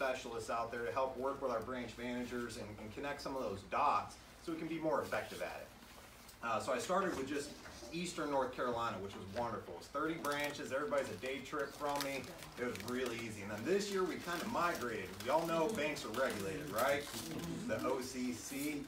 specialists out there to help work with our branch managers and connect some of those dots so we can be more effective at it. So I started with just Eastern North Carolina, which was wonderful. It's 30 branches, everybody's a day trip from me. It was really easy. And then this year we kind of migrated. Y'all know banks are regulated, right? The OCC.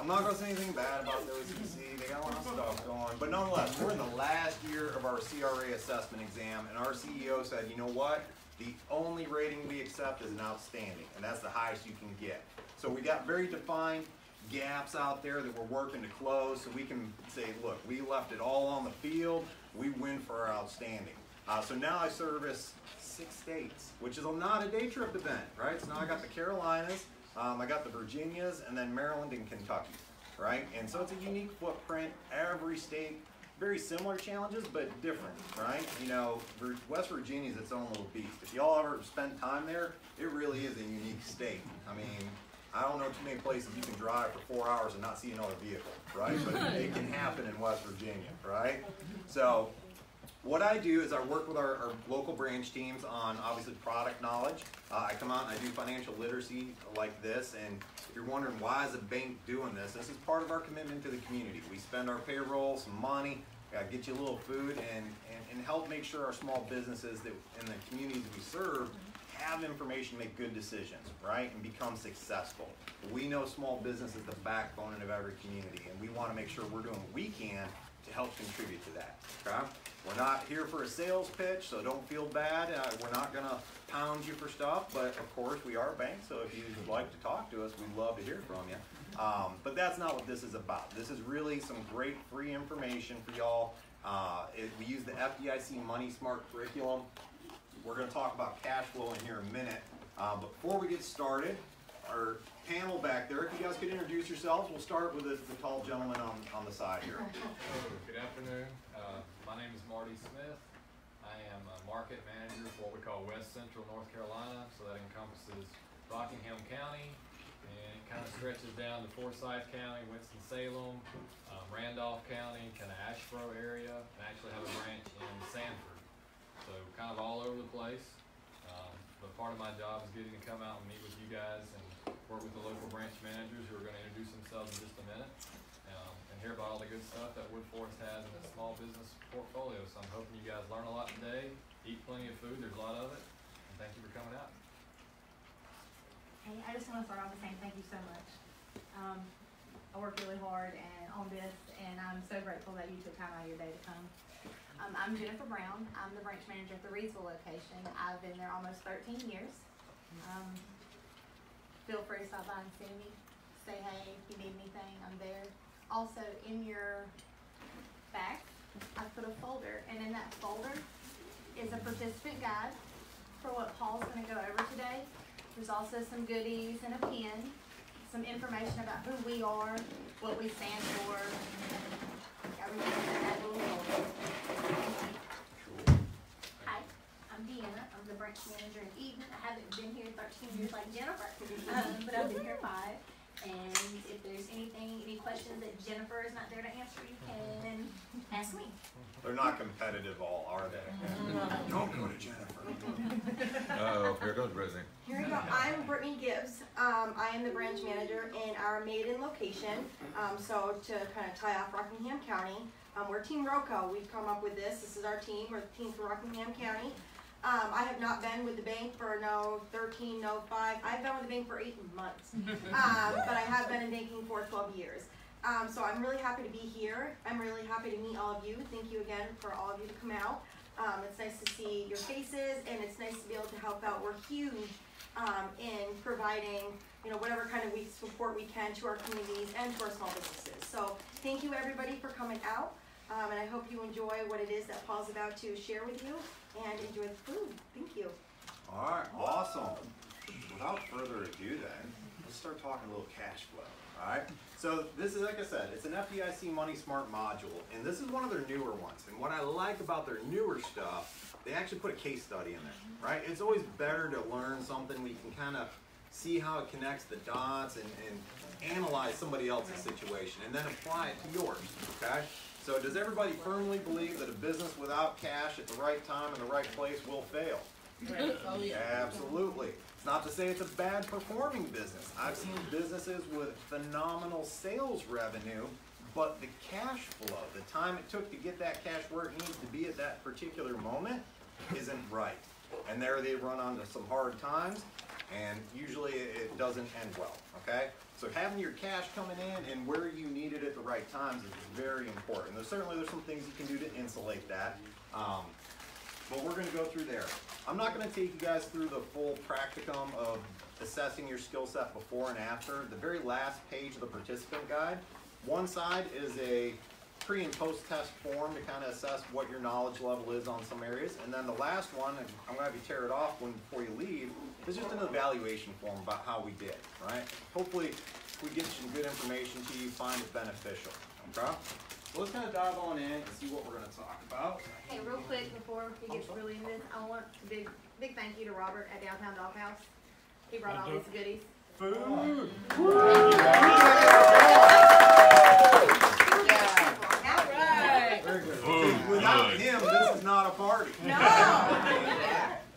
I'm not going to say anything bad about the OCC. They got a lot of stuff going. But nonetheless, we're in the last year of our CRA assessment exam, and our CEO said, you know what? The only rating we accept is an outstanding, and that's the highest you can get. So we got very defined gaps out there that we're working to close, so we can say, look, we left it all on the field, we win for our outstanding. So now I service 6 states, which is not a day trip event, right? So now I got the Carolinas, I got the Virginias, and then Maryland and Kentucky, right? And so it's a unique footprint. Every state, very similar challenges, but different, right? You know, West Virginia is its own little beast. If y'all ever spend time there, it really is a unique state. I mean, I don't know too many places you can drive for 4 hours and not see another vehicle, right? But it can happen in West Virginia, right? So what I do is I work with our local branch teams on, obviously, product knowledge. I come out and I do financial literacy like this, and if you're wondering why is a bank doing this, this is part of our commitment to the community. We spend our payroll, some money, get you a little food, and help make sure our small businesses that in the communities we serve have information, make good decisions, right, and become successful. We know small business is the backbone of every community, and we want to make sure we're doing what we can to help contribute to that, okay? We're not here for a sales pitch, so don't feel bad. We're not going to pound you for stuff, but of course we are a bank, so if you would like to talk to us, we'd love to hear from you. But that's not what this is about. This is really some great free information for y'all. We use the FDIC Money Smart curriculum. We're going to talk about cash flow in here in a minute. But before we get started, our panel back there, if you guys could introduce yourselves, we'll start with the tall gentleman on the side here. Good afternoon. My name is Marty Smith. I am a market manager for what we call West Central North Carolina, so that encompasses Rockingham County, and it kind of stretches down to Forsyth County, Winston-Salem, Randolph County, kind of Asheboro area, and actually have a branch in Sanford. So kind of all over the place, but part of my job is getting to come out and meet with you guys and work with the local branch managers who are going to introduce themselves in just a minute, and hear about all the good stuff that Wood Forest has in its small business portfolio. So I'm hoping you guys learn a lot today, eat plenty of food, there's a lot of it, and thank you for coming out. Hey, I just want to start off by saying thank you so much. I worked really hard on this, and I'm so grateful that you took time out of your day to come. I'm Jennifer Brown. I'm the branch manager at the Reedsville location. I've been there almost 13 years. Feel free to stop by and see me. Say hey if you need anything. I'm there. Also, in your back, I put a folder, and in that folder is a participant guide for what Paul's going to go over today. There's also some goodies and a pen, some information about who we are, what we stand for, everything in that little folder. Hi, I'm Deanna. I'm the branch manager in Eden. I haven't been here 13 years like Jennifer, but I've been here 5. And if there's any questions that Jennifer is not there to answer, you can ask me. They're not competitive all, are they? Don't go to Jennifer. Oh, here goes Brittany. Here we go. I'm Brittany Gibbs. I am the branch manager in our Maiden location. So to kind of tie off Rockingham County, we're Team ROCO. We've come up with this. This is our team. We're the team for Rockingham County. I have not been with the bank for 13, 5. I've been with the bank for 8 months. But I have been in banking for 12 years. So I'm really happy to be here. I'm really happy to meet all of you. Thank you again for all of you to come out. It's nice to see your faces, and it's nice to be able to help out. We're huge in providing, whatever kind of support we can to our communities and to our small businesses. So thank you everybody for coming out, and I hope you enjoy what it is that Paul's about to share with you, and enjoy the food. Thank you. All right, awesome. Without further ado then, let's start talking a little cash flow, all right? So this is, like I said, it's an FDIC Money Smart module, and this is one of their newer ones. And what I like about their newer stuff, they actually put a case study in there, right? It's always better to learn something we can kind of see how it connects the dots and analyze somebody else's situation and then apply it to yours, okay? So does everybody firmly believe that a business without cash at the right time in the right place will fail? Oh, yeah. Absolutely. It's not to say it's a bad performing business. I've seen businesses with phenomenal sales revenue, but the cash flow, the time it took to get that cash where it needs to be at that particular moment isn't right. And there they run onto some hard times, and usually it doesn't end well, okay? So having your cash coming in and where you need it at the right times is very important. There's some things you can do to insulate that, but we're gonna go through there. I'm not gonna take you guys through the full practicum of assessing your skill set before and after. The very last page of the participant guide, one side is a pre and post test form to kind of assess what your knowledge level is on some areas. And then the last one, and I'm going to have you tear it off before you leave, is just an evaluation form about how we did, right? Hopefully we get some good information to you, find it beneficial, okay? So let's kind of dive on in and see what we're going to talk about. Hey, real quick before we get really into this, I want a big thank you to Robert at Downtown Doghouse. He brought all these goodies. Food! Very good. Without him, this is not a party. No.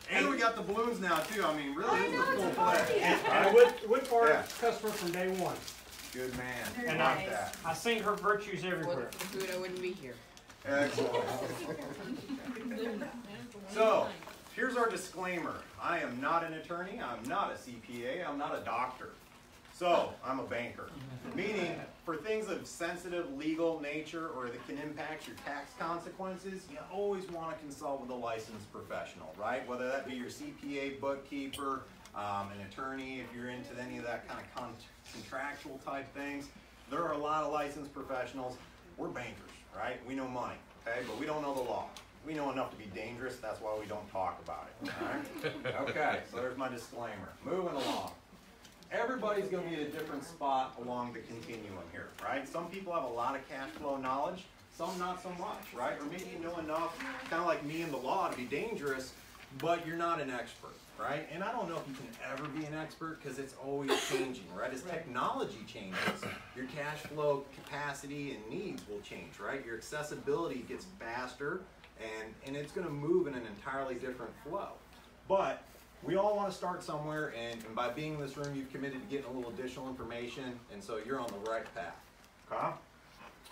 And we got the balloons now too. I mean, really, this is a full play. And Woodford, customer from day one. Good man. And I sing her virtues everywhere. For food, I wouldn't be here. Excellent. So, here's our disclaimer. I am not an attorney. I'm not a CPA. I'm not a doctor. So, I'm a banker. Meaning, for things of sensitive legal nature or that can impact your tax consequences, you always want to consult with a licensed professional, right? Whether that be your CPA, bookkeeper, an attorney, if you're into any of that kind of contractual type things. There are a lot of licensed professionals. We're bankers, right? We know money, okay? But we don't know the law. We know enough to be dangerous. That's why we don't talk about it, all right? Okay, so there's my disclaimer. Moving along. Everybody's going to be at a different spot along the continuum here, right? Some people have a lot of cash flow knowledge, some not so much, right? Or maybe you know enough, kind of like me in the law, to be dangerous, but you're not an expert, right? And I don't know if you can ever be an expert because it's always changing, right? As technology changes, your cash flow capacity and needs will change, right? Your accessibility gets faster, and it's going to move in an entirely different flow. But we all want to start somewhere, and by being in this room, you've committed to getting a little additional information, and so you're on the right path. Okay?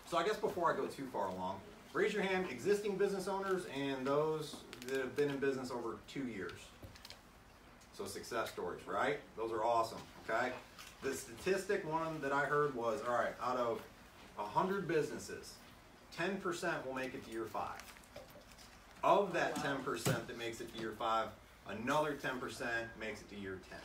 So I guess before I go too far along, raise your hand, existing business owners and those that have been in business over 2 years. So success stories, right? Those are awesome, okay? The statistic one that I heard was, all right, out of 100 businesses, 10% will make it to year 5. Of that 10% that makes it to year 5, another 10% makes it to year 10.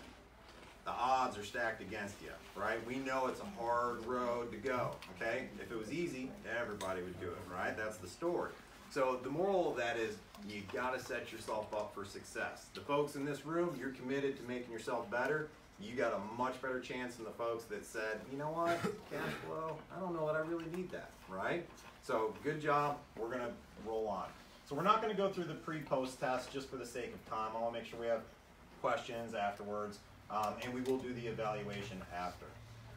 The odds are stacked against you, right? We know it's a hard road to go, okay? If it was easy, everybody would do it, right? That's the story. So the moral of that is you gotta set yourself up for success. The folks in this room, you're committed to making yourself better. You got a much better chance than the folks that said, you know what, cash flow, I don't know that I really need that, right? So good job, we're gonna roll on. So we're not going to go through the pre-post test just for the sake of time. I want to make sure we have questions afterwards, and we will do the evaluation after.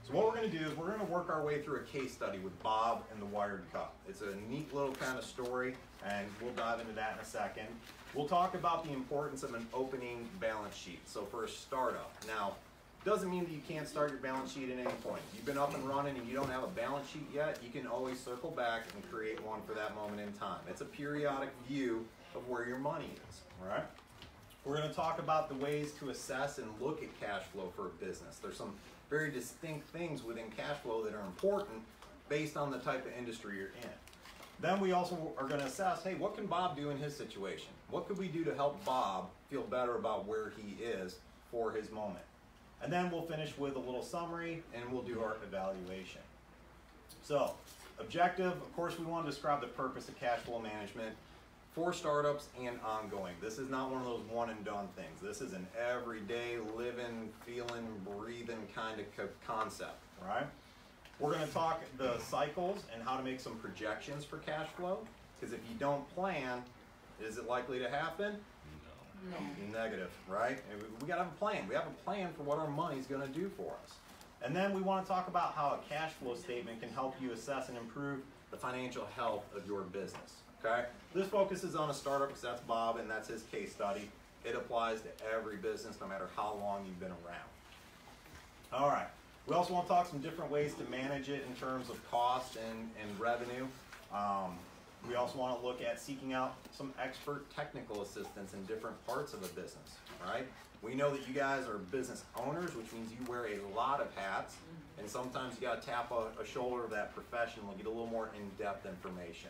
So what we're going to do is we're going to work our way through a case study with Bob and the Wired Cup. It's a neat little kind of story, and we'll dive into that in a second. We'll talk about the importance of an opening balance sheet. So for a startup, now, doesn't mean that you can't start your balance sheet at any point. You've been up and running and you don't have a balance sheet yet, you can always circle back and create one for that moment in time. It's a periodic view of where your money is, all right? We're going to talk about the ways to assess and look at cash flow for a business. There's some very distinct things within cash flow that are important based on the type of industry you're in. Then we also are going to assess, hey, what can Bob do in his situation? What could we do to help Bob feel better about where he is for his moment? And then we'll finish with a little summary and we'll do our evaluation. So, objective, of course, we want to describe the purpose of cash flow management for startups and ongoing. This is not one of those one and done things. This is an everyday living, feeling, breathing kind of concept, right? We're going to talk the cycles and how to make some projections for cash flow. Because if you don't plan, is it likely to happen? No. Negative, right? We got to have a plan. We have a plan for what our money's going to do for us. And then we want to talk about how a cash flow statement can help you assess and improve the financial health of your business, okay? This focuses on a startup because that's Bob and that's his case study. It applies to every business, no matter how long you've been around. All right. We also want to talk some different ways to manage it in terms of cost and revenue. We also want to look at seeking out some expert technical assistance in different parts of a business, right? We know that you guys are business owners, which means you wear a lot of hats, and sometimes you got to tap a shoulder of that professional and get a little more in-depth information.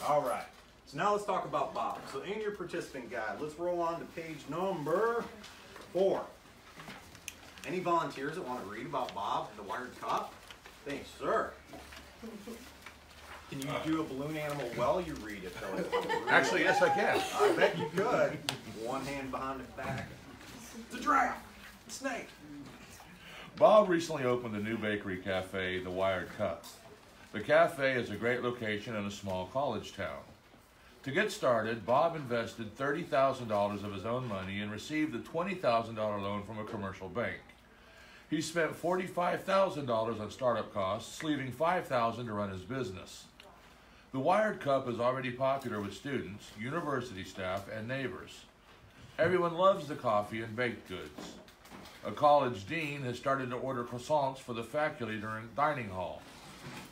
All right, so now let's talk about Bob. So in your participant guide, let's roll on to page number 4. Any volunteers that want to read about Bob and the wired cup? Thanks, sir. Can you do a balloon animal well? You read it, though. Actually, yes, I can. I bet you could. One hand behind the back. It's a giraffe. A snake. Bob recently opened a new bakery cafe, The Wired Cup. The cafe is a great location in a small college town. To get started, Bob invested $30,000 of his own money and received a $20,000 loan from a commercial bank. He spent $45,000 on startup costs, leaving $5,000 to run his business. The Wired Cup is already popular with students, university staff, and neighbors. Everyone loves the coffee and baked goods. A college dean has started to order croissants for the faculty during dining hall.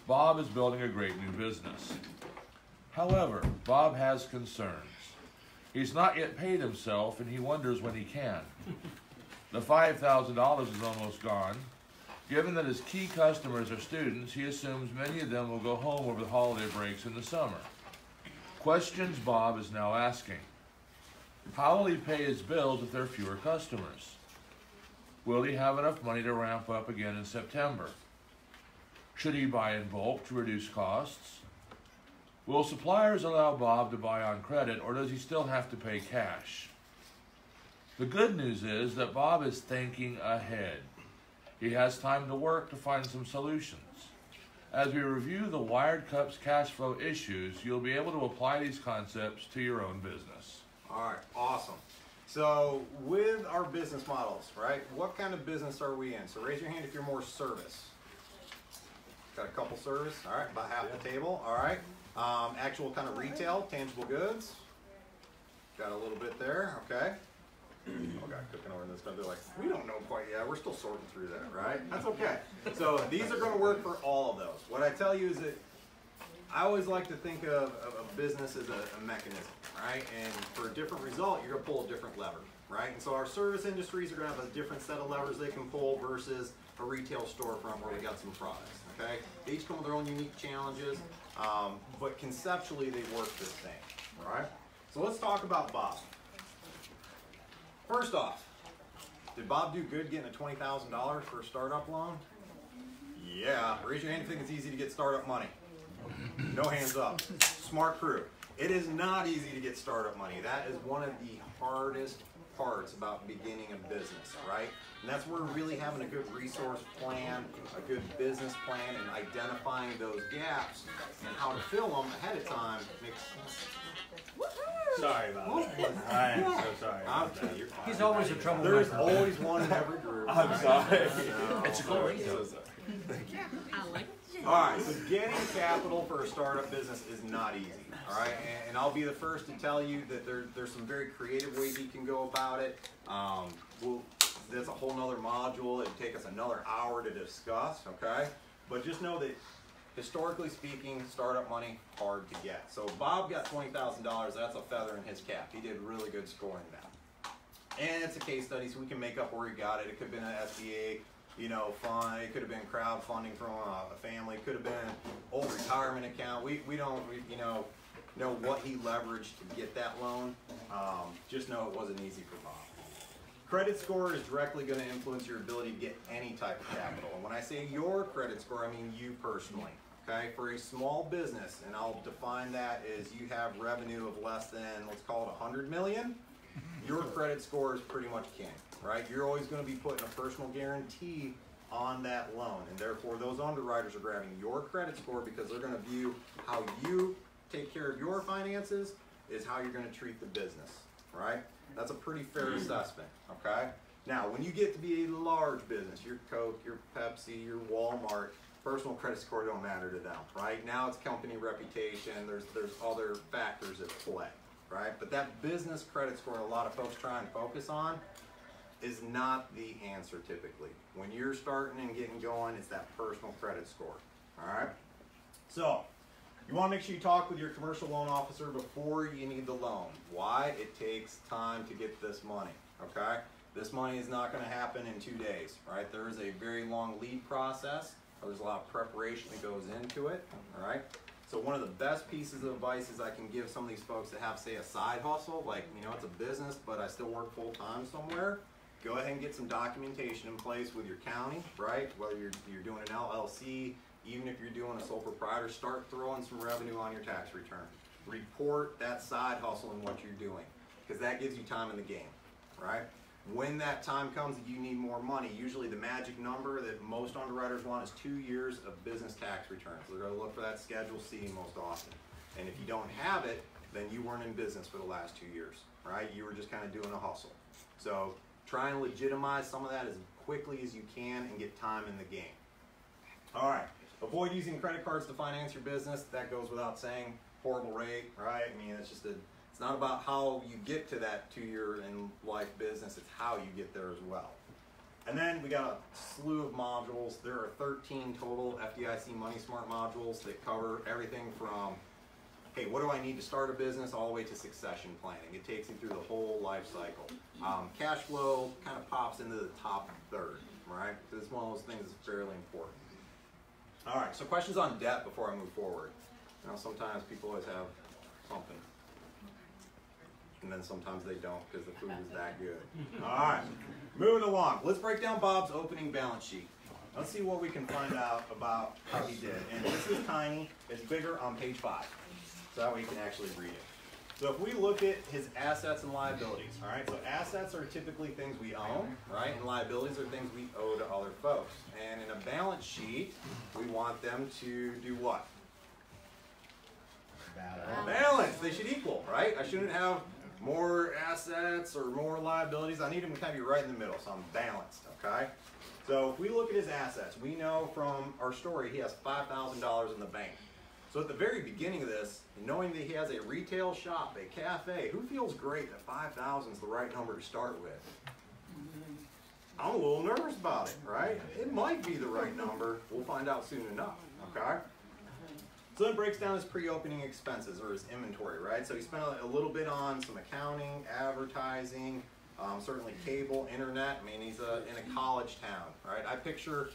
Bob is building a great new business. However, Bob has concerns. He's not yet paid himself, and he wonders when he can. The $5,000 is almost gone. Given that his key customers are students, he assumes many of them will go home over the holiday breaks in the summer. Questions Bob is now asking. How will he pay his bills if there are fewer customers? Will he have enough money to ramp up again in September? Should he buy in bulk to reduce costs? Will suppliers allow Bob to buy on credit, or does he still have to pay cash? The good news is that Bob is thinking ahead. He has time to work to find some solutions. As we review the Wired Cup's cash flow issues, you'll be able to apply these concepts to your own business. All right, awesome. So with our business models, right, what kind of business are we in? So raise your hand if you're more service. Got a couple service, all right, about half the table, all right. Actual kind of retail, tangible goods. Got a little bit there, okay. Okay, cooking over this stuff. They're like, we don't know quite yet. We're still sorting through that, right? That's okay. So these are going to work for all of those. What I tell you is that I always like to think of a business as a mechanism, right? And for a different result, you're going to pull a different lever, right? And so our service industries are going to have a different set of levers they can pull versus a retail storefront where we got some products, okay? They each come with their own unique challenges, but conceptually they work the same, all right? So let's talk about Bob. First off, did Bob do good getting a $20,000 for a startup loan? Yeah, raise your hand if you think it's easy to get startup money. No hands up. Smart crew. It is not easy to get startup money. That is one of the hardest parts about beginning a business, right? And that's where really having a good resource plan, a good business plan, and identifying those gaps and how to fill them ahead of time makes sense. Sorry about that. I am so sorry about that. He's always a troublemaker. There's always one in every group. I'm sorry. It's a good radio. I like it. All right, so getting capital for a startup business is not easy. All right, and I'll be the first to tell you that there's some very creative ways you can go about it. That's a whole nother module. It'd take us another hour to discuss. Okay, but just know that historically speaking, startup money hard to get. So Bob got $20,000. That's a feather in his cap. He did really good scoring that. And it's a case study, so we can make up where he got it. It could have been an SBA, fund. It could have been crowdfunding from a family. It could have been an old retirement account. We don't, know what he leveraged to get that loan. Just know it wasn't easy for Bob. Credit score is directly going to influence your ability to get any type of capital. And when I say your credit score, I mean you personally. Okay, for a small business, and I'll define that as you have revenue of less than, let's call it 100 million, your credit score is pretty much king, right? You're always going to be putting a personal guarantee on that loan, and therefore those underwriters are grabbing your credit score because they're going to view how you take care of your finances is how you're going to treat the business, right? That's a pretty fair assessment, okay? Now, when you get to be a large business, your Coke, your Pepsi, your Walmart, personal credit score don't matter to them, right? Now it's company reputation, there's other factors at play, right? But that business credit score a lot of folks try and focus on is not the answer typically. When you're starting and getting going, it's that personal credit score, all right? So, you want to make sure you talk with your commercial loan officer before you need the loan. Why? It takes time to get this money, okay? This money is not going to happen in 2 days, right? There is a very long lead process. There's a lot of preparation that goes into it, all right? So one of the best pieces of advice is I can give some of these folks that have, say, a side hustle, like, you know, it's a business, but I still work full-time somewhere. Go ahead and get some documentation in place with your county, right? Whether you're doing an LLC, even if you're doing a sole proprietor, start throwing some revenue on your tax return. Report that side hustle and what you're doing, because that gives you time in the game, right? When that time comes that you need more money, usually the magic number that most underwriters want is 2 years of business tax returns. They're going to look for that Schedule C most often. And if you don't have it, then you weren't in business for the last 2 years, right? You were just kind of doing a hustle. So try and legitimize some of that as quickly as you can and get time in the game. All right. Avoid using credit cards to finance your business. That goes without saying. Horrible rate, right? I mean, it's not about how you get to that 2-year in life business, it's how you get there as well. And then we got a slew of modules. There are 13 total FDIC Money Smart modules that cover everything from, hey, what do I need to start a business, all the way to succession planning. It takes you through the whole life cycle. Cash flow kind of pops into the top third, right? Because it's one of those things that's fairly important. All right, so questions on debt before I move forward. You know, sometimes people always have something. And then sometimes they don't because the food is that good. All right, moving along. Let's break down Bob's opening balance sheet. Let's see what we can find out about how he did. And this is tiny. It's bigger on page 5. So that way you can actually read it. So if we look at his assets and liabilities, all right, so assets are typically things we own, right, and liabilities are things we owe to other folks. And in a balance sheet, we want them to do what? Balance. They should equal, right? I shouldn't have more assets or more liabilities. I need them to kind of be right in the middle, so I'm balanced, okay? So if we look at his assets, we know from our story he has $5,000 in the bank. So at the very beginning of this, knowing that he has a retail shop, a cafe, who feels great that 5,000 is the right number to start with? I'm a little nervous about it, right? It might be the right number. We'll find out soon enough, okay? So that breaks down his pre-opening expenses, or his inventory, right? So he spent a little bit on some accounting, advertising, certainly cable, internet. I mean, he's in a college town, right? I picture,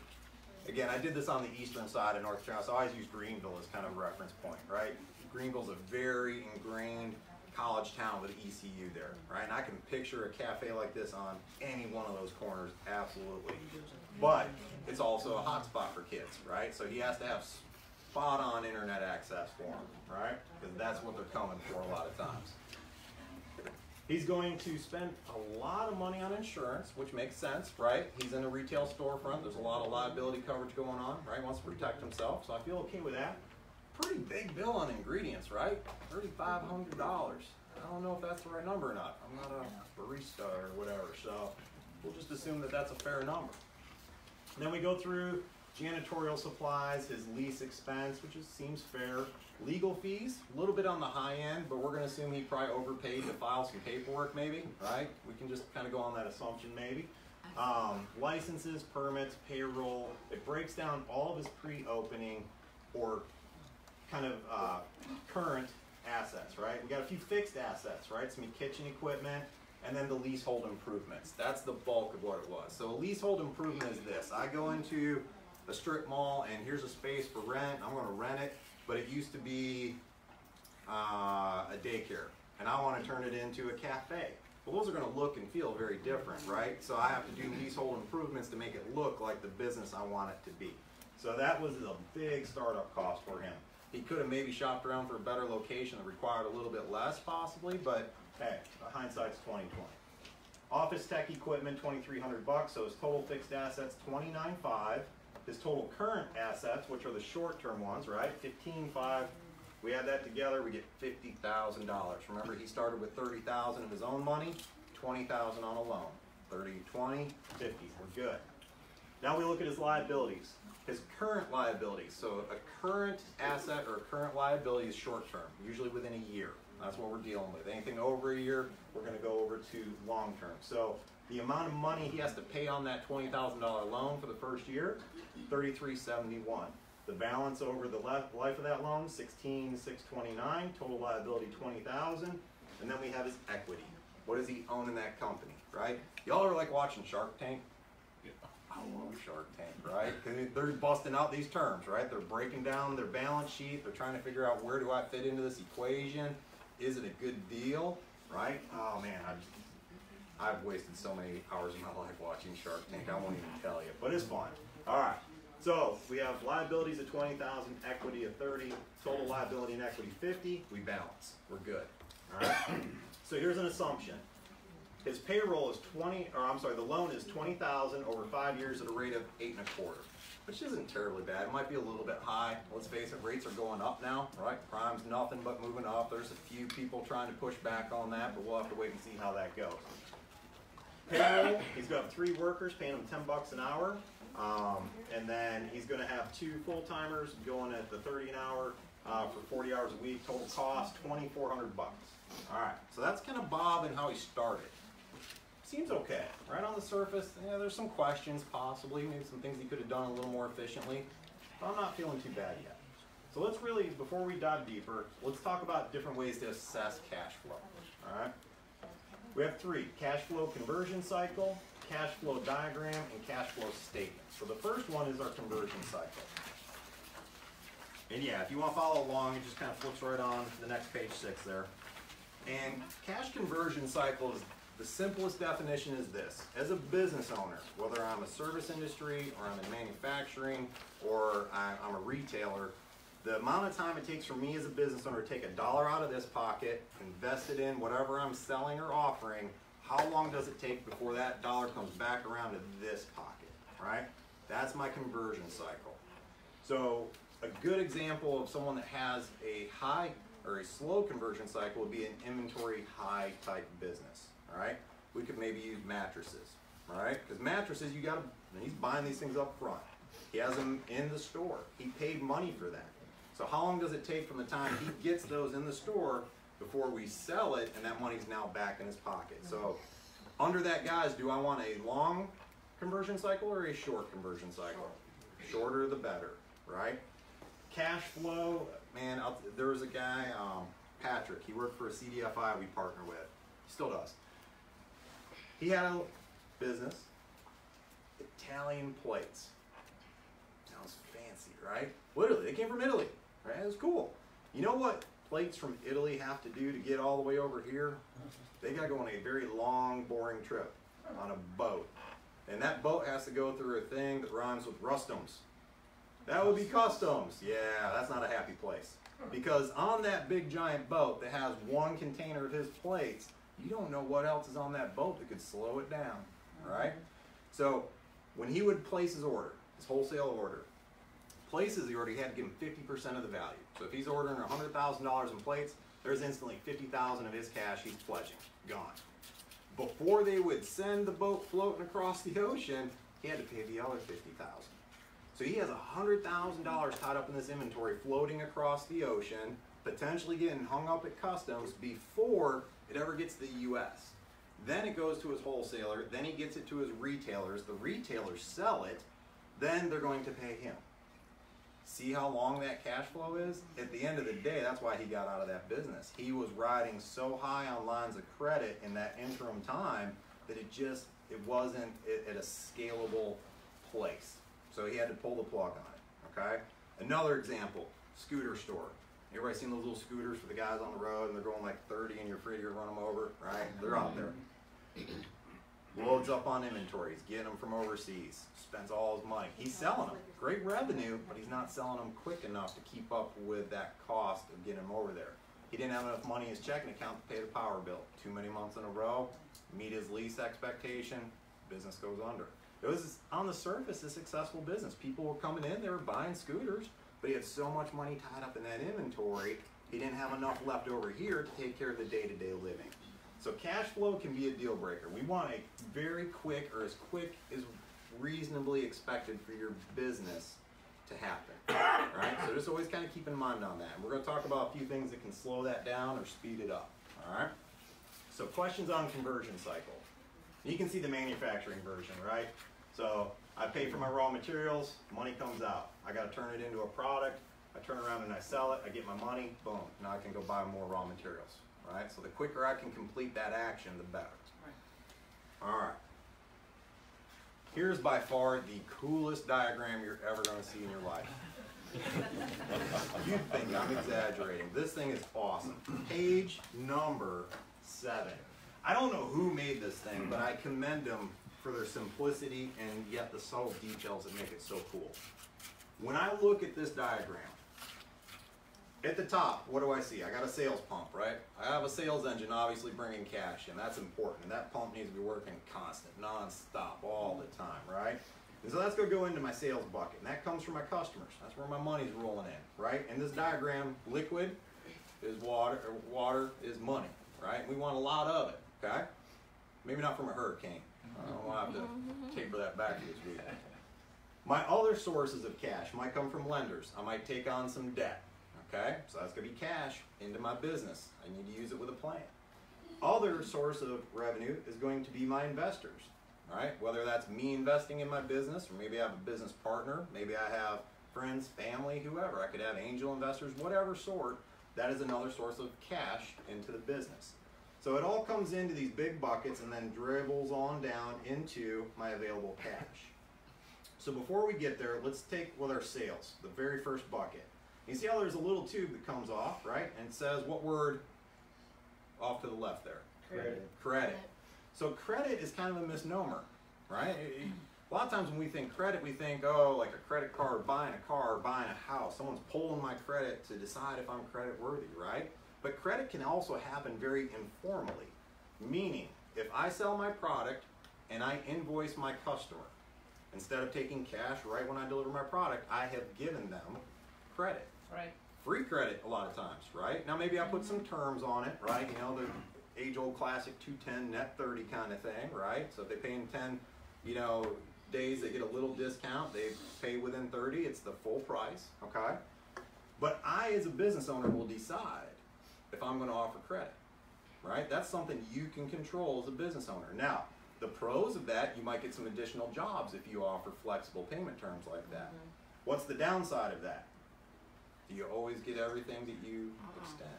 again, I did this on the eastern side of North Carolina, so I always use Greenville as kind of a reference point, right? Greenville's a very ingrained college town with ECU there, right? And I can picture a cafe like this on any one of those corners, absolutely. But it's also a hotspot for kids, right? So he has to have spot-on internet access for them, right? Because that's what they're coming for a lot of times. He's going to spend a lot of money on insurance, which makes sense, right? He's in a retail storefront. There's a lot of liability coverage going on, right? He wants to protect himself, so I feel okay with that. Pretty big bill on ingredients, right? $3,500. I don't know if that's the right number or not. I'm not a barista or whatever, so we'll just assume that that's a fair number. And then we go through janitorial supplies, his lease expense, which seems fair. Legal fees, a little bit on the high end, but we're going to assume he probably overpaid to file some paperwork maybe, right? We can just kind of go on that assumption maybe. Licenses, permits, payroll. It breaks down all of his pre-opening or kind of current assets, right? We got a few fixed assets, right? Some kitchen equipment, and then the leasehold improvements. That's the bulk of what it was. So a leasehold improvement is this. I go into a strip mall and here's a space for rent. I'm going to rent it, but it used to be a daycare, and I want to turn it into a cafe. Well, those are going to look and feel very different, right? So I have to do leasehold improvements to make it look like the business I want it to be. So that was a big startup cost for him. He could have maybe shopped around for a better location that required a little bit less possibly, but hey, hindsight's 20/20. Office tech equipment, $2,300, so his total fixed assets, $29,500. His total current assets, which are the short-term ones, right, $15,500. We add that together, we get $50,000. Remember, he started with $30,000 of his own money, $20,000 on a loan. 30, 20, 50, we're good. Now we look at his liabilities. His current liabilities, so a current asset or a current liability is short-term, usually within a year, That's what we're dealing with. Anything over a year, we're going to go over to long-term. So the amount of money he has to pay on that $20,000 loan for the first year, $33.71. The balance over the life of that loan, $16,629. Total liability, $20,000. And then we have his equity. What does he own in that company, right? Y'all are like watching Shark Tank. I love Shark Tank, right? They're busting out these terms, right? They're breaking down their balance sheet. They're trying to figure out, where do I fit into this equation? Is it a good deal, right? Oh man, I've wasted so many hours of my life watching Shark Tank. I won't even tell you, but it's fun. All right. So we have liabilities of $20,000, equity of $30,000, total liability and equity $50,000. We balance. We're good. All right. So here's an assumption. His payroll is the loan is $20,000 over 5 years at a rate of 8 1/4, which isn't terribly bad. It might be a little bit high. Let's face it, rates are going up now, right? Crime's nothing but moving up. There's a few people trying to push back on that, but we'll have to wait and see how that goes. Payroll, he's got 3 workers paying him $10 an hour, and then he's going to have 2 full-timers going at the $30 an hour for 40 hours a week. Total cost $2,400. All right, so that's kind of Bob and how he started. Seems okay, right on the surface. Yeah, there's some questions possibly, maybe some things he could have done a little more efficiently, but I'm not feeling too bad yet. So let's really, before we dive deeper, let's talk about different ways to assess cash flow. All right, we have 3: cash flow conversion cycle, cash flow diagram, and cash flow statement. So the first one is our conversion cycle. And yeah, if you want to follow along, it just kind of flips right on to the next page 6 there. And cash conversion cycle is, the simplest definition is this: as a business owner, whether I'm a service industry or I'm in manufacturing or I'm a retailer, the amount of time it takes for me as a business owner to take $1 out of this pocket, invest it in whatever I'm selling or offering, how long does it take before that dollar comes back around to this pocket, right? That's my conversion cycle. So a good example of someone that has a high or a slow conversion cycle would be an inventory high type business. All right, we could maybe use mattresses, all right? Because mattresses, he's buying these things up front. He has them in the store. He paid money for that. So how long does it take from the time he gets those in the store before we sell it and that money's now back in his pocket? So under that, guys, do I want a long conversion cycle or a short conversion cycle? Shorter the better, right? Cash flow, man, there was a guy, Patrick, he worked for a CDFI we partner with. He still does. He had a business, Italian plates. Sounds fancy, right? Literally, they came from Italy, right? It was cool. You know what plates from Italy have to do to get all the way over here? They gotta go on a very long, boring trip on a boat. And that boat has to go through a thing that rhymes with Rustums. That would be customs. Yeah, that's not a happy place. Because on that big giant boat that has one container of his plates, you don't know what else is on that boat that could slow it down, right? So when he would place his order, his wholesale order, places the order, he had to give him 50% of the value. So if he's ordering $100,000 in plates, there's instantly $50,000 of his cash he's pledging, gone. Before they would send the boat floating across the ocean, he had to pay the other $50,000. So he has $100,000 tied up in this inventory floating across the ocean, potentially getting hung up at customs before it ever gets to the U.S. Then it goes to his wholesaler, then he gets it to his retailers, the retailers sell it, then they're going to pay him. See how long that cash flow is? At the end of the day, that's why he got out of that business. He was riding so high on lines of credit in that interim time that it wasn't at a scalable place. So he had to pull the plug on it, okay? Another example, scooter store. Everybody seen those little scooters for the guys on the road and they're going like 30 and you're afraid you're gonna run them over, right? They're out there. Loads up on inventory, he's getting them from overseas, spends all his money. He's selling them, great revenue, but he's not selling them quick enough to keep up with that cost of getting them over there. He didn't have enough money in his checking account to pay the power bill. Too many months in a row, meet his lease expectation, business goes under. It was, on the surface, a successful business. People were coming in, they were buying scooters, but he had so much money tied up in that inventory, he didn't have enough left over here to take care of the day-to-day living. So cash flow can be a deal breaker. We want a very quick, or as quick as reasonably expected for your business, to happen, right? So just always kind of keep in mind on that. And we're going to talk about a few things that can slow that down or speed it up, all right? So questions on conversion cycle. You can see the manufacturing version, right? So I pay for my raw materials, money comes out. I got to turn it into a product. I turn around and I sell it, I get my money, boom. Now I can go buy more raw materials, right? So the quicker I can complete that action, the better. All right. Here's by far the coolest diagram you're ever going to see in your life. You'd think I'm exaggerating. This thing is awesome. Page number 7. I don't know who made this thing, but I commend them for their simplicity and yet the subtle details that make it so cool. When I look at this diagram, at the top, what do I see? I got a sales pump, right? I have a sales engine obviously bringing cash in. That's important. And that pump needs to be working constant, non-stop, all the time, right? And so that's going to go into my sales bucket. And that comes from my customers. That's where my money's rolling in, right? In this diagram, liquid is water, or water is money, right? We want a lot of it, okay? Maybe not from a hurricane. I don't want to have to taper that back this week. My other sources of cash might come from lenders. I might take on some debt. Okay, so that's going to be cash into my business. I need to use it with a plan. Other source of revenue is going to be my investors, right? Whether that's me investing in my business, or maybe I have a business partner, maybe I have friends, family, whoever. I could have angel investors, whatever sort. That is another source of cash into the business. So it all comes into these big buckets and then dribbles on down into my available cash. So before we get there, let's take with our sales, the very first bucket. You see how there's a little tube that comes off, right? And it says what word off to the left there? Credit. Credit. So credit is kind of a misnomer, right? A lot of times when we think credit, we think, oh, like a credit card, buying a car, buying a house. Someone's pulling my credit to decide if I'm credit worthy, right? But credit can also happen very informally. Meaning, if I sell my product and I invoice my customer, instead of taking cash right when I deliver my product, I have given them credit. Right. Free credit a lot of times, right? Now maybe I put some terms on it, right? You know, the age-old classic 210 net 30 kind of thing, right? So if they pay in 10, days, they get a little discount. They pay within 30, it's the full price, okay? But I, as a business owner, will decide if I'm going to offer credit, right? That's something you can control as a business owner. Now, the pros of that, you might get some additional jobs if you offer flexible payment terms like that. What's the downside of that? Do you always get everything that you extend?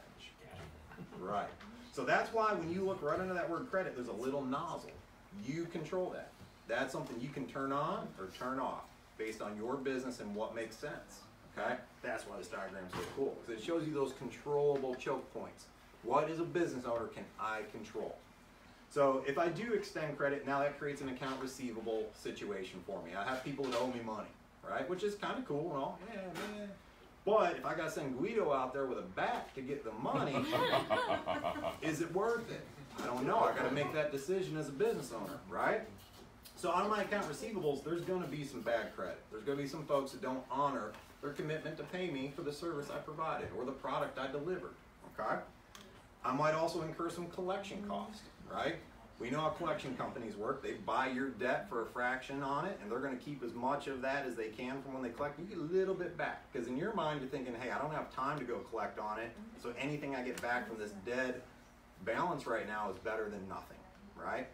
Right. So that's why when you look right under that word credit, there's a little nozzle. You control that. That's something you can turn on or turn off based on your business and what makes sense. Okay? That's why this diagram is so cool, because it shows you those controllable choke points. What as a business owner can I control? So if I do extend credit, now that creates an account receivable situation for me. I have people that owe me money, right? Which is kind of cool and all. Yeah, man. But if I got to send Guido out there with a bat to get the money, is it worth it? I don't know. I got to make that decision as a business owner, right? So on my account receivables, there's going to be some bad credit. There's going to be some folks that don't honor their commitment to pay me for the service I provided or the product I delivered, okay? I might also incur some collection costs, right? We know how collection companies work. They buy your debt for a fraction on it, and they're going to keep as much of that as they can from when they collect. You get a little bit back, because in your mind you're thinking, hey, I don't have time to go collect on it, so anything I get back from this dead balance right now is better than nothing, right?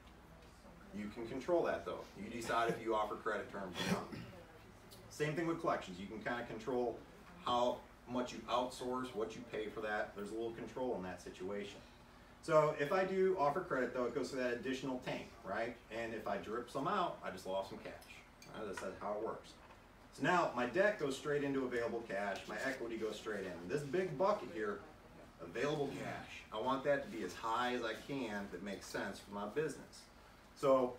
You can control that, though. You decide if you offer credit terms or not. Same thing with collections. You can kind of control how much you outsource, what you pay for that. There's a little control in that situation. So if I do offer credit, though, it goes to that additional tank, right? And if I drip some out, I just lost some cash. Right? That's how it works. So now my debt goes straight into available cash. My equity goes straight in. This big bucket here, available cash, I want that to be as high as I can that makes sense for my business. So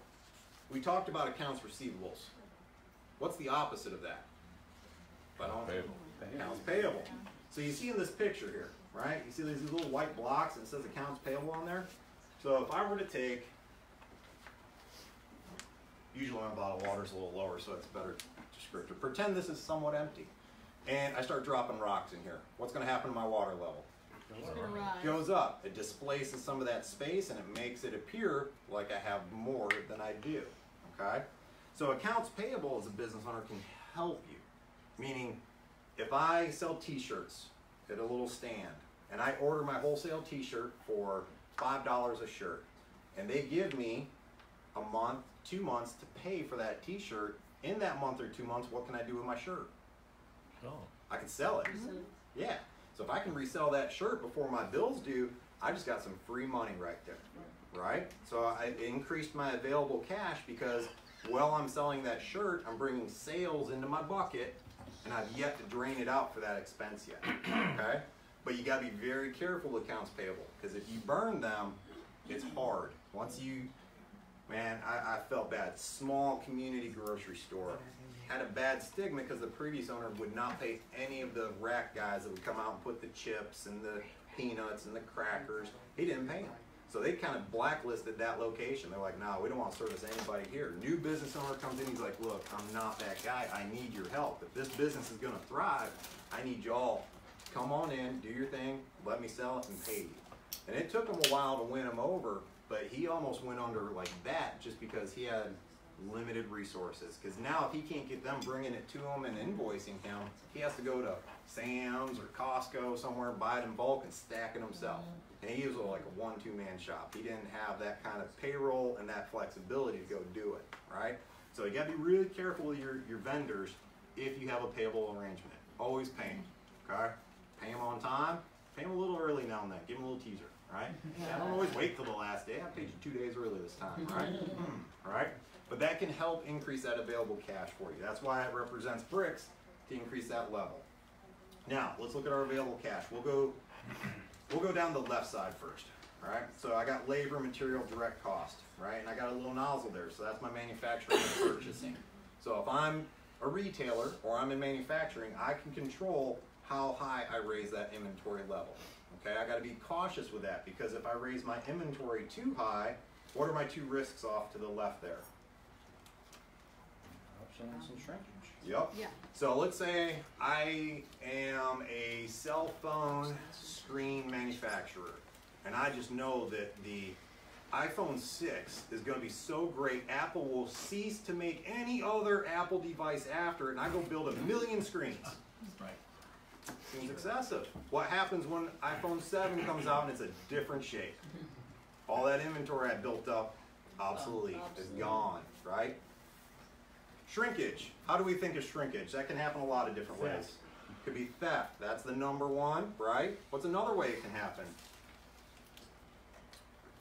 we talked about accounts receivables. What's the opposite of that? Payable. Accounts payable. So you see in this picture here, right? You see these little white blocks and it says accounts payable on there? So if I were to take, usually my bottle of water is a little lower so it's a better descriptor. Pretend this is somewhat empty. And I start dropping rocks in here. What's going to happen to my water level? It goes up. It displaces some of that space and it makes it appear like I have more than I do. Okay? So accounts payable as a business owner can help you. Meaning, if I sell t-shirts at a little stand, and I order my wholesale t-shirt for $5 a shirt, and they give me a month, 2 months to pay for that t-shirt, in that month or 2 months, what can I do with my shirt? Oh. I can sell it. Yeah. So if I can resell that shirt before my bills due, I just got some free money right there, right? So I increased my available cash because while I'm selling that shirt, I'm bringing sales into my bucket, and I've yet to drain it out for that expense yet, okay? But you gotta be very careful with accounts payable, because if you burn them, it's hard. Once you, man, I felt bad. Small community grocery store. Had a bad stigma because the previous owner would not pay any of the rack guys that would come out and put the chips and the peanuts and the crackers. He didn't pay them. So they kind of blacklisted that location. They're like, nah, we don't want to service anybody here. New business owner comes in, he's like, look, I'm not that guy. I need your help. If this business is going to thrive, I need y'all. Come on in, do your thing, let me sell it and pay you. And it took him a while to win him over, but he almost went under like that just because he had limited resources. Because now if he can't get them bringing it to him and invoicing him, he has to go to Sam's or Costco somewhere, buy it in bulk and stack it himself. And he was like a 1-2 man shop. He didn't have that kind of payroll and that flexibility to go do it, right? So you gotta be really careful with your vendors if you have a payable arrangement. Always pay them, okay? Pay them on time, pay them a little early now and then, give them a little teaser, right? I don't always wait till the last day, I paid you 2 days early this time, right? Right? But that can help increase that available cash for you. That's why it represents bricks, to increase that level. Now, let's look at our available cash. We'll go down the left side first, all right? So I got labor, material, direct cost, right? And I got a little nozzle there, so that's my manufacturing and purchasing. So if I'm a retailer or I'm in manufacturing, I can control how high I raise that inventory level, okay? I gotta be cautious with that because if I raise my inventory too high, what are my 2 risks off to the left there? Some shrinkage. Yep. Yeah. So let's say I am a cell phone screen manufacturer, and I just know that the iPhone 6 is going to be so great, Apple will cease to make any other Apple device after it, and I go build 1 million screens. Right. Seems excessive. What happens when iPhone 7 comes out and it's a different shape? All that inventory I built up, obsolete, is gone, right? Shrinkage. How do we think of shrinkage? That can happen a lot of different ways. It could be theft. That's the #1, right? What's another way it can happen?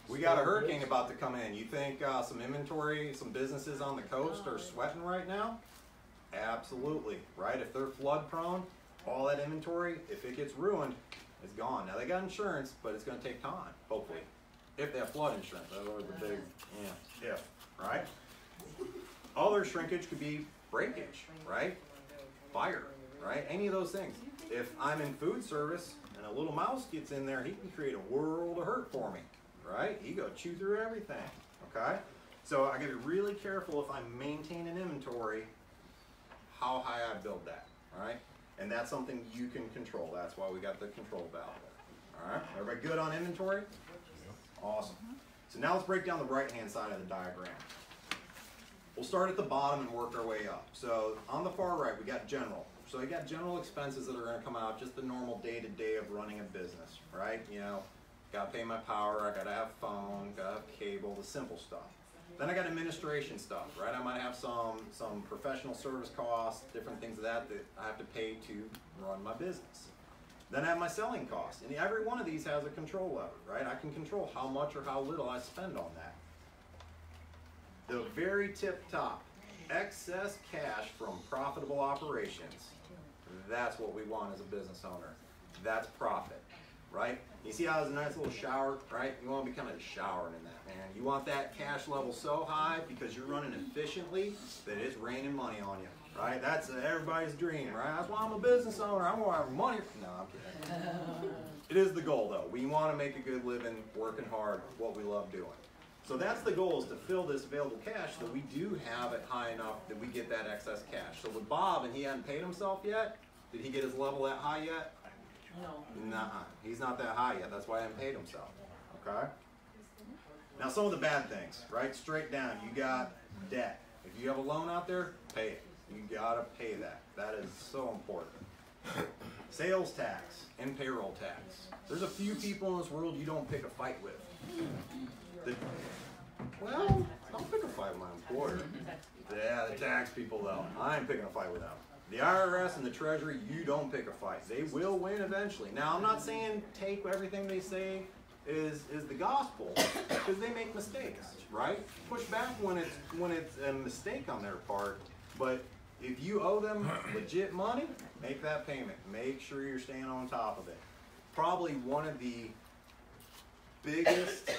We got a hurricane about to come in. You think some inventory, some businesses on the coast are sweating right now? Absolutely, right? If they're flood prone, all that inventory, if it gets ruined, it's gone. Now they got insurance, but it's going to take time, hopefully. If they have flood insurance, that's always the big, if, right? Other shrinkage could be breakage, right? Fire, right? Any of those things. If I'm in food service and a little mouse gets in there, he can create a world of hurt for me, right? He go chew through everything, okay? So I gotta be really careful if I'm maintaining inventory, how high I build that, right? And that's something you can control. That's why we got the control valve there, all right? Everybody good on inventory? Awesome. So now let's break down the right-hand side of the diagram. We'll start at the bottom and work our way up. So on the far right, we got general. So we got general expenses that are going to come out, just the normal day-to-day of running a business, right? You know, got to pay my power, I got to have phone, got to have cable, the simple stuff. Then I got administration stuff, right? I might have some professional service costs, different things of that I have to pay to run my business. Then I have my selling costs, and every one of these has a control lever, right? I can control how much or how little I spend on that. The very tip top, excess cash from profitable operations. That's what we want as a business owner. That's profit, right? You see how there's a nice little shower, right? You want to be kind of showering in that, man. You want that cash level so high because you're running efficiently that it's raining money on you, right? That's everybody's dream, right? That's why I'm a business owner. I'm going to have money. No, I'm kidding. It is the goal, though. We want to make a good living, working hard, what we love doing. So that's the goal, is to fill this available cash so we do have it high enough that we get that excess cash. So with Bob, and he hadn't paid himself yet, did he get his level that high yet? No. Nuh-uh. He's not that high yet. That's why he hasn't paid himself. Okay? Now some of the bad things, right? Straight down, you got debt. If you have a loan out there, pay it. You gotta pay that. That is so important. Sales tax and payroll tax. There's a few people in this world you don't pick a fight with. Well, I'll pick a fight with my employer. Yeah, the tax people though. I ain't picking a fight with them. The IRS and the Treasury, you don't pick a fight. They will win eventually. Now, I'm not saying take everything they say is the gospel, because they make mistakes, right? Push back when it's a mistake on their part, but if you owe them legit money, make that payment. Make sure you're staying on top of it. Probably one of the biggest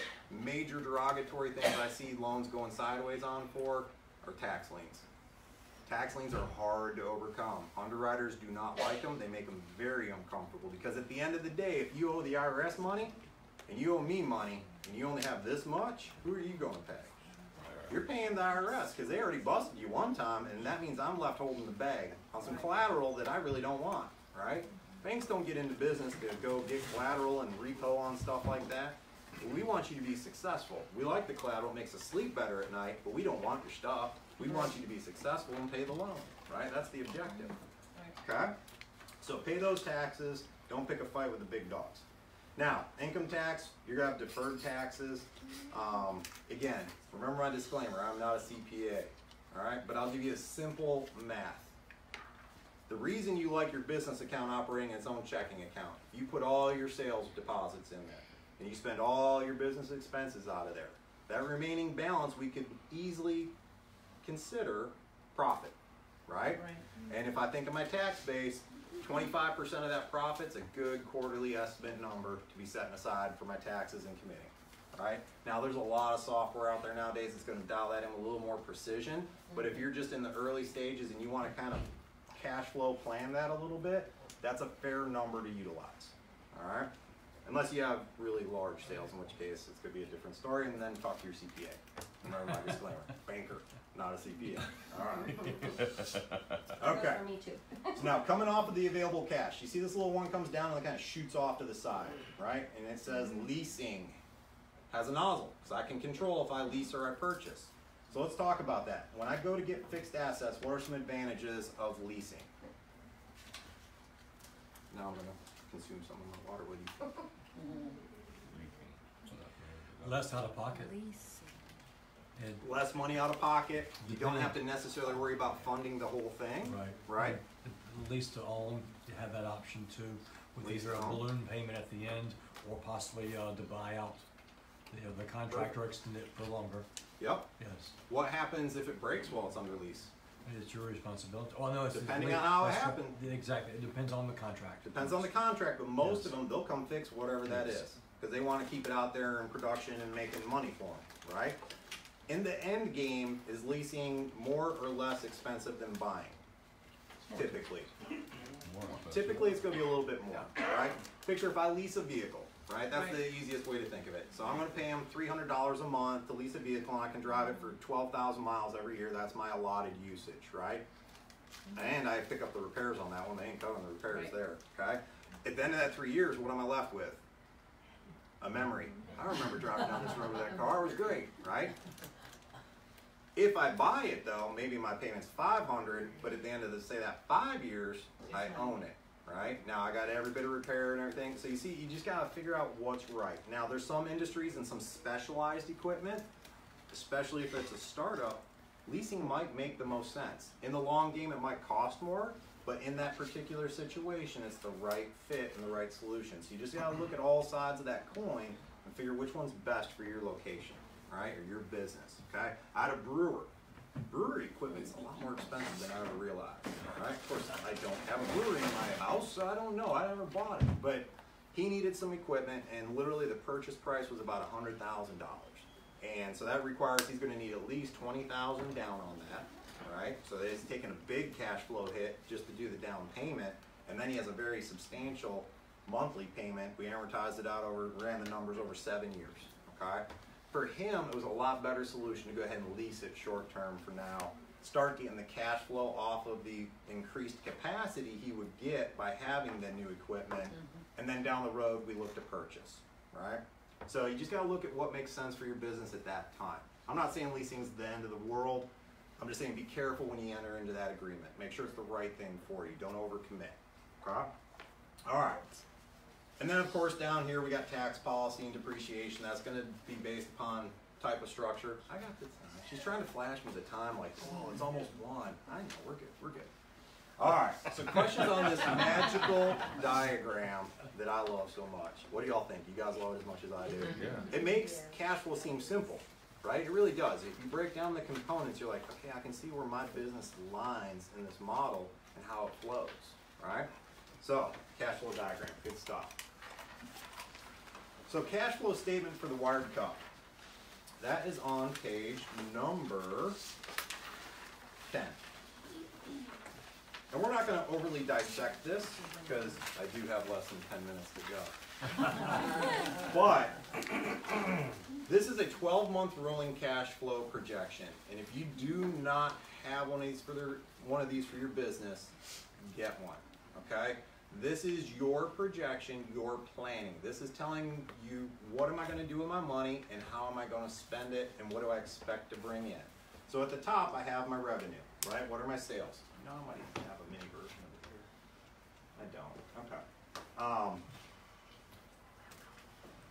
major derogatory things I see loans going sideways on for are tax liens. Tax liens are hard to overcome. Underwriters do not like them. They make them very uncomfortable, because at the end of the day, if you owe the IRS money and you owe me money and you only have this much, who are you going to pay? You're paying the IRS, because they already busted you one time, and that means I'm left holding the bag on some collateral that I really don't want, right? Banks don't get into business to go get collateral and repo on stuff like that. We want you to be successful. We like the collateral, it makes us sleep better at night, but we don't want your stuff. We want you to be successful and pay the loan, right? That's the objective, okay? So pay those taxes, don't pick a fight with the big dogs. Now, income tax, you're gonna have deferred taxes. Again, remember my disclaimer, I'm not a CPA, all right? But I'll give you a simple math. The reason you like your business account operating its own checking account, you put all your sales deposits in there, and you spend all your business expenses out of there. That remaining balance we could easily consider profit, right? And if I think of my tax base, 25% of that profit's a good quarterly estimate number to be setting aside for my taxes and committing, right? Now there's a lot of software out there nowadays that's gonna dial that in with a little more precision, but if you're just in the early stages and you wanna kind of cash flow plan that a little bit, that's a fair number to utilize, all right? Unless you have really large sales, in which case it's gonna be a different story, and then talk to your CPA. Remember my disclaimer, banker, not a CPA, all right? Okay. For me too. So now, coming off of the available cash, you see this little one comes down and it kind of shoots off to the side, right? And it says leasing. Has a nozzle, so I can control if I lease or I purchase. So let's talk about that. When I go to get fixed assets, what are some advantages of leasing? Now I'm gonna consume some of my water with you. Less out of pocket. And Less money out of pocket. You don't have to necessarily worry about funding the whole thing. Right? At least to own, you have that option too, with Lease either to a own. balloon payment at the end, or possibly to buy out the contract or extend it for longer. Yep. Yes, What happens if it breaks while it's under lease? and it's your responsibility. Oh no, it's Depending on how it that's happened. Exactly, it depends on the contract. Depends on the contract, but most Yes. of them, they'll come fix whatever that Yes. is. Because they want to keep it out there in production and making money for them, right? In the end game, is leasing more or less expensive than buying? Typically. Typically, it's going to be a little bit more, right? Picture if I lease a vehicle, right? That's the easiest way to think of it. So I'm going to pay them $300 a month to lease a vehicle, and I can drive it for 12,000 miles every year. That's my allotted usage, right? And I pick up the repairs on that one. They ain't covering the repairs there, okay? At the end of that 3 years, what am I left with? A memory. I remember driving down this road with that car. It was great, right? If I buy it though, maybe my payment's $500, but at the end of the, say that 5 years, I own it, right? Now I got every bit of repair and everything. So you see, you just gotta figure out what's right. Now there's some industries and some specialized equipment, especially if it's a startup, leasing might make the most sense. In the long game, it might cost more, but in that particular situation, it's the right fit and the right solution. So you just gotta look at all sides of that coin and figure which one's best for your location, right, or your business, okay? I had a brewer. Brewery equipment's a lot more expensive than I ever realized, right? Of course, I don't have a brewery in my house, so I don't know. I never bought it, but he needed some equipment, and literally the purchase price was about $100,000. And so that requires he's gonna need at least $20,000 down on that. Right? So he's taking a big cash flow hit just to do the down payment, and then he has a very substantial monthly payment. We amortized it out over, ran the numbers over 7 years, okay? For him, it was a lot better solution to go ahead and lease it short term for now, start getting the cash flow off of the increased capacity he would get by having the new equipment, and then down the road, we look to purchase, right? So you just gotta look at what makes sense for your business at that time. I'm not saying leasing is the end of the world. I'm just saying be careful when you enter into that agreement. Make sure it's the right thing for you. Don't overcommit. Okay? All right. And then, of course, down here we got tax policy and depreciation. That's going to be based upon type of structure. I got the time. She's trying to flash me the time like, oh, it's almost 1. I know, we're good, we're good. All right, so questions on this magical diagram that I love so much. What do y'all think? You guys love it as much as I do? Yeah. It makes cash flow seem simple, right? It really does. If you break down the components, you're like, okay, I can see where my business lines in this model and how it flows, right? So, cash flow diagram, good stuff. So cash flow statement for the wired cup. That is on page number 10. And we're not going to overly dissect this because I do have less than 10 minutes to go. But this is a 12-month rolling cash flow projection. And if you do not have one of these for your business, get one, okay? This is your projection, your planning. This is telling you what am I going to do with my money and how am I going to spend it and what do I expect to bring in. So at the top I have my revenue, right? What are my sales? No, I might even have a mini version of it here. I don't. Okay.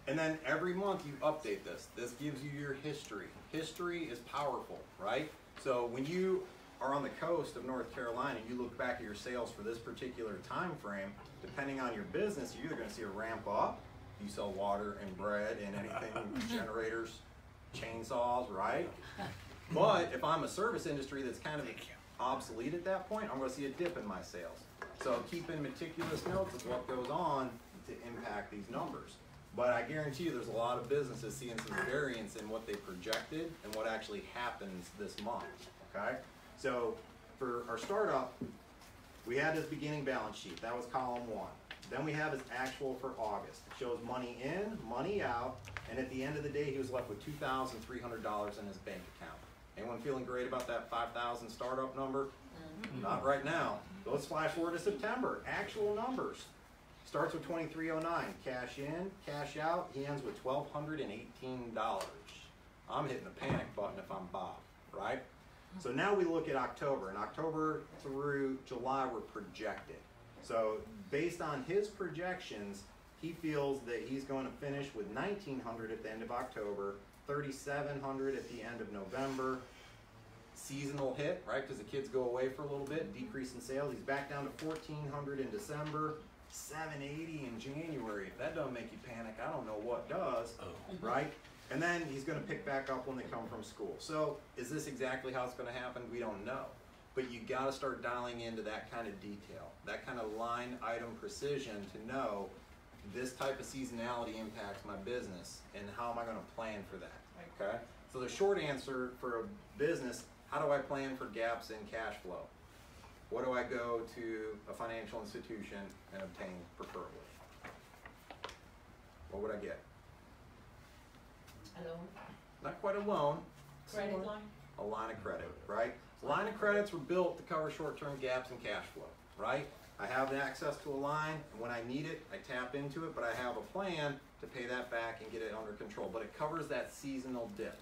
And then every month you update this. This gives you your history. History is powerful, right? So when you are on the coast of North Carolina and you look back at your sales for this particular time frame, depending on your business, you're either going to see a ramp up. You sell water and bread and anything, generators, chainsaws, right? But if I'm a service industry that's kind of obsolete at that point, I'm going to see a dip in my sales. So keeping meticulous notes of what goes on to impact these numbers. But I guarantee you there's a lot of businesses seeing some variance in what they projected and what actually happens this month, okay? So for our startup, we had this beginning balance sheet. That was column 1. Then we have his actual for August. It shows money in, money out, and at the end of the day, he was left with $2,300 in his bank account. Anyone feeling great about that 5,000 startup number? Not right now. Let's flash forward to September. Actual numbers. Starts with $2,309. Cash in, cash out. He ends with $1,218. I'm hitting the panic button if I'm Bob, right? So now we look at October. And October through July were projected. So based on his projections, he feels that he's going to finish with $1,900 at the end of October, $3,700 at the end of November. Seasonal hit, right? Because the kids go away for a little bit, decrease in sales. He's back down to $1,400 in December, $780 in January. If that doesn't make you panic, I don't know what does, right? And then he's going to pick back up when they come from school. So is this exactly how it's going to happen? We don't know. But you got to start dialing into that kind of detail, that kind of line item precision to know this type of seasonality impacts my business and how am I going to plan for that, okay? So the short answer for a business, how do I plan for gaps in cash flow? What do I go to a financial institution and obtain preferably? What would I get? A loan. Not quite a loan. Credit line. A line of credit, right? Line of credits were built to cover short-term gaps in cash flow, right? I have access to a line, and when I need it, I tap into it, but I have a plan to pay that back and get it under control. But it covers that seasonal dip.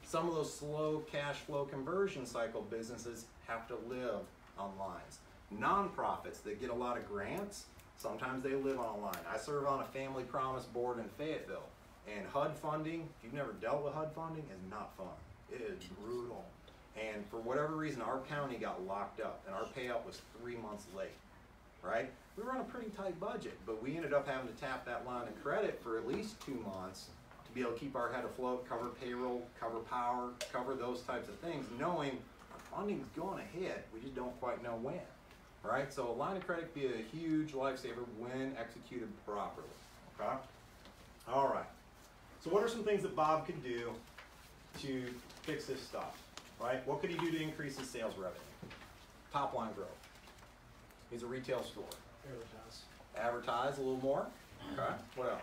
Some of those slow cash flow conversion cycle businesses have to live on lines. Nonprofits that get a lot of grants, sometimes they live on a line. I serve on a family promise board in Fayetteville, and HUD funding, if you've never dealt with HUD funding, is not fun. It is brutal. And for whatever reason, our county got locked up, and our payout was 3 months late, right? We were on a pretty tight budget, but we ended up having to tap that line of credit for at least 2 months to be able to keep our head afloat, cover payroll, cover power, cover those types of things, knowing our funding's going to hit, we just don't quite know when, right? So a line of credit can be a huge lifesaver when executed properly, okay? All right. So what are some things that Bob could do to fix this stuff, right? What could he do to increase his sales revenue? Top line growth. He's a retail store. Advertise. Advertise a little more. Okay. What else?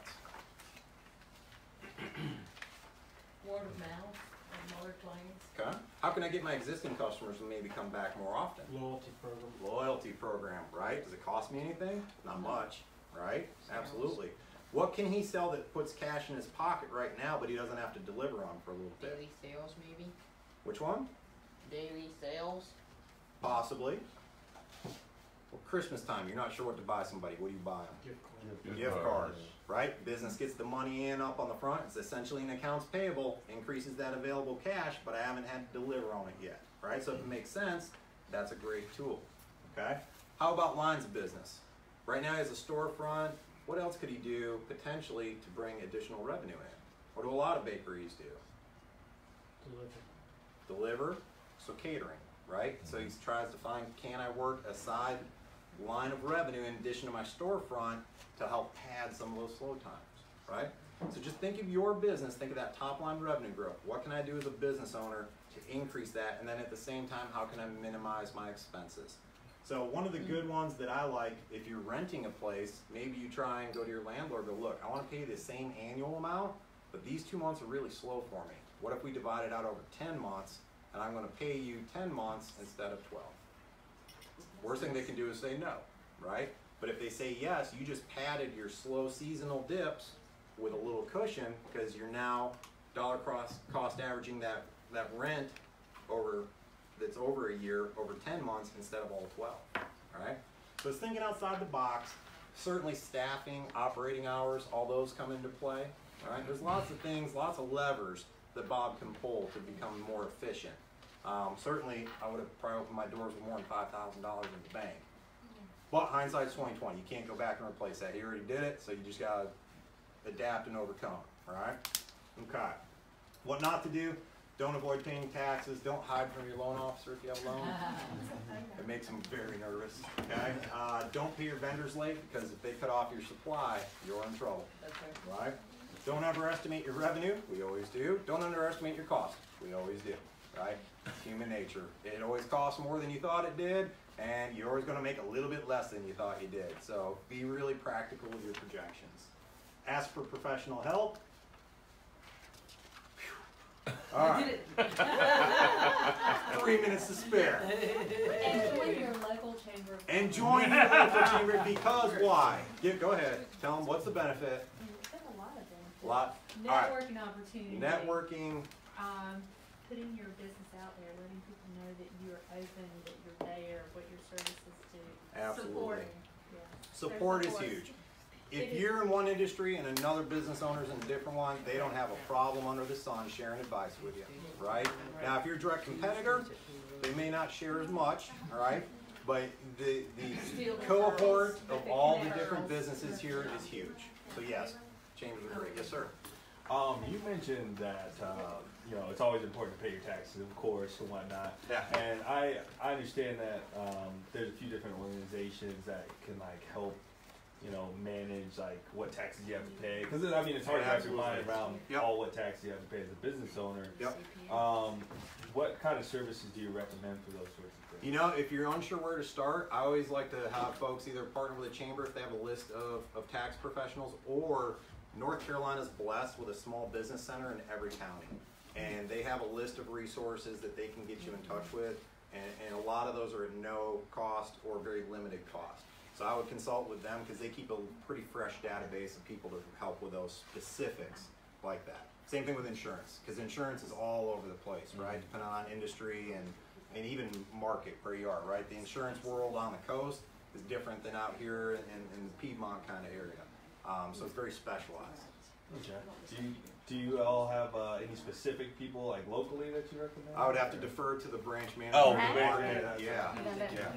Word of mouth from other clients. Okay. How can I get my existing customers to maybe come back more often? Loyalty program. Loyalty program, right? Does it cost me anything? Not much, right? Absolutely. What can he sell that puts cash in his pocket right now, but he doesn't have to deliver on for a little bit? Daily sales maybe. Which one? daily sales? Possibly. Well, Christmas time, you're not sure what to buy somebody. What do you buy them? Gift cards, right? Business gets the money in up on the front. It's essentially an accounts payable, increases that available cash, but I haven't had to deliver on it yet, right? So if it makes sense, that's a great tool, okay? How about lines of business? Right now he has a storefront. What else could he do potentially to bring additional revenue in? What do a lot of bakeries do? Deliver, so catering, right? So he tries to find, can I work a side line of revenue in addition to my storefront to help pad some of those slow times, right? So just think of your business, think of that top line revenue growth. What can I do as a business owner to increase that? And then at the same time, how can I minimize my expenses? So one of the good ones that I like, if you're renting a place, maybe you try and go to your landlord and go, look, I want to pay you the same annual amount, but these 2 months are really slow for me. What if we divide it out over 10 months and I'm going to pay you 10 months instead of 12? Worst thing they can do is say no, right? But if they say yes, you just padded your slow seasonal dips with a little cushion because you're now dollar cost averaging that rent that's over a year, over 10 months instead of all 12, all right? So it's thinking outside the box. Certainly staffing, operating hours, all those come into play, all right? There's lots of things, lots of levers that Bob can pull to become more efficient. Certainly, I would have probably opened my doors with more than $5,000 in the bank. But hindsight's 20/20. You can't go back and replace that. He already did it, so you just gotta adapt and overcome. All right? Okay. What not to do? Don't avoid paying taxes. Don't hide from your loan officer if you have a loan. It makes them very nervous. Okay. Don't pay your vendors late because if they cut off your supply, you're in trouble. Right? Don't underestimate your revenue. We always do. Don't underestimate your cost. We always do. Right? It's human nature. It always costs more than you thought it did, and you're always going to make a little bit less than you thought you did. So be really practical with your projections. Ask for professional help. Whew. All right. 3 minutes to spare. And join your local chamber. And join your local chamber because why? Go ahead. Tell them what's the benefit. There's a lot of benefits. A lot. Networking opportunity. Networking. Putting your business out there, letting people know that you're open, that you're there, what your services do. Absolutely. Supporting. Yeah. Support is huge. If you're in one industry and another business owner's in a different one, they don't have a problem under the sun sharing advice with you, right? Now, if you're a direct competitor, they may not share as much, all right? But the cohort of all the different businesses here is huge. So yes, chambers are great. Yes, sir. You mentioned that you know, it's always important to pay your taxes, of course, and whatnot. Yeah. And I understand that there's a few different organizations that can like help, you know, manage like what taxes you have to pay. Because I mean, it's hard to wrap your mind around all what taxes you have to pay as a business owner. Yep. What kind of services do you recommend for those sorts of things? You know, if you're unsure where to start, I always like to have folks either partner with a chamber if they have a list of tax professionals, or North Carolina's blessed with a small business center in every county. And they have a list of resources that they can get you in touch with, and a lot of those are at no cost or very limited cost. So I would consult with them because they keep a pretty fresh database of people to help with those specifics like that. Same thing with insurance, because insurance is all over the place, right? Depending on industry and even market where you are, right? The insurance world on the coast is different than out here in the Piedmont kind of area. So it's very specialized. Okay. Do you all have any specific people like locally that you recommend? I would have to defer to the branch manager. Oh, of the the branch market. manager. Yeah.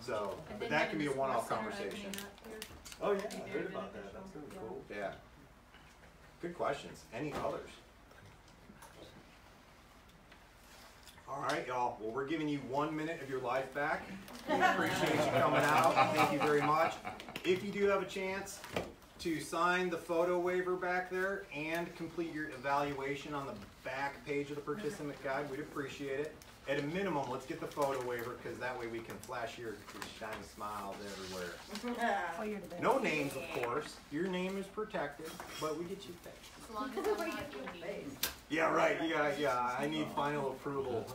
So, And but then that can be a having one-off sports center conversation. opening up here. Oh yeah, Be I very heard about that. beneficial. That's really Yeah. cool. Yeah. Good questions. Any others? All right, y'all. Well, we're giving you 1 minute of your life back. We appreciate you coming out. Thank you very much. If you do have a chance to sign the photo waiver back there and complete your evaluation on the back page of the participant guide, we'd appreciate it. At a minimum, let's get the photo waiver because that way we can flash your shiny smiles everywhere. No names, of course. Your name is protected, but we get you paid. As long as I'm not gonna be. Yeah, right. Yeah. I need final approval.